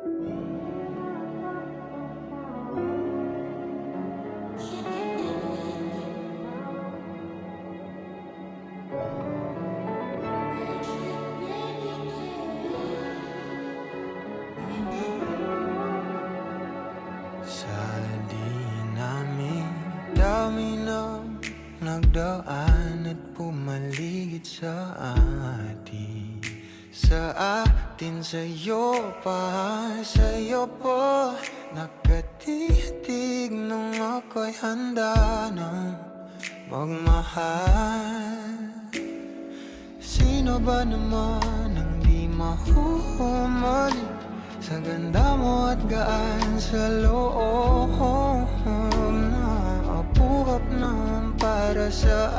Sa dami ng nagdaan at pumaligid sa atin, sa'yo po nakatitig nung ako'y handa ng magmahal. Sino ba naman ang di mahuhumali sa ganda mo at gaan sa loob na abuhap naman para sa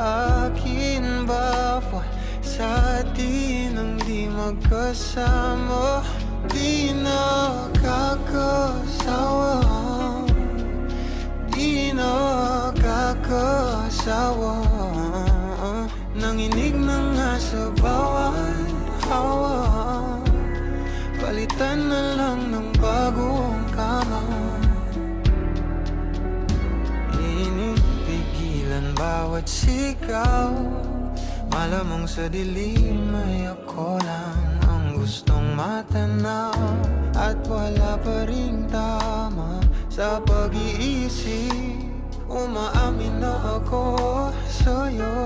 akin? Bawal sa atin ang di magkasama, di nakakasawa, di nakakasawa. Nanginig na nga sa bawat hawa, palitan na lang ng bagong kama. Inipigilan bawat sigaw, malamang sa dilim ay ako lang ang gustong matanaw. At wala pa ring tama sa pag-iisip, umaamin na ako sa'yo.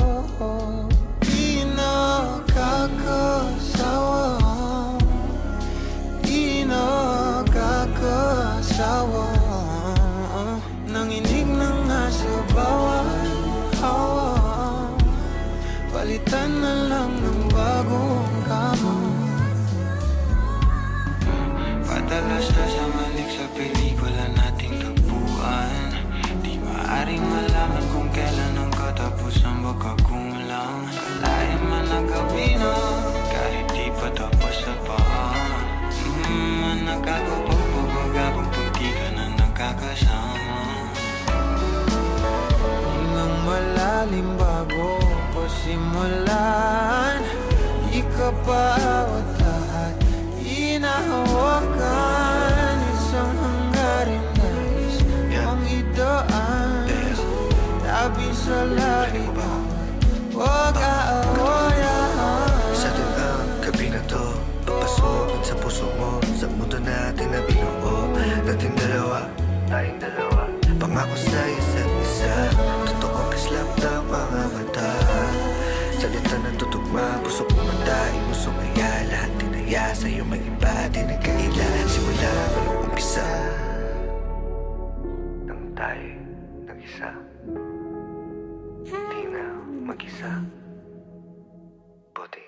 Di nakakasawa, di nakakasawa. Nanginig na nga sa bawat hawa, palitan na lang ng bagong kama. Padalas na sa malik sa pelikula nating tagpuan, di maaaring malaman kung kailan ang katapusan baka kulang. Kalain man ang gabi na kahit di pa tapos sa paan, nagkakapagpapagabang pag di ka na nakakasama. Hingang malalim bago ko simulan, di ka bawat lahat inahawakan. Isang hanggarin nais ang idaan, tabi sa langit, huwag aawayan. Sa ang gabi na to, papasok sa puso mo, sa mundo natin na binuo. Nating dalawa, tayong dalawa, pangako sa isa't isa, totoong kislap ng mga mata. Salita ng tutugma, puso kong matay, musong aya, lahat tinaya sa'yo may iba, di nagkaila. Simula walang umpisa, nang tayo'y nag-isa, di na mag-isa. Buti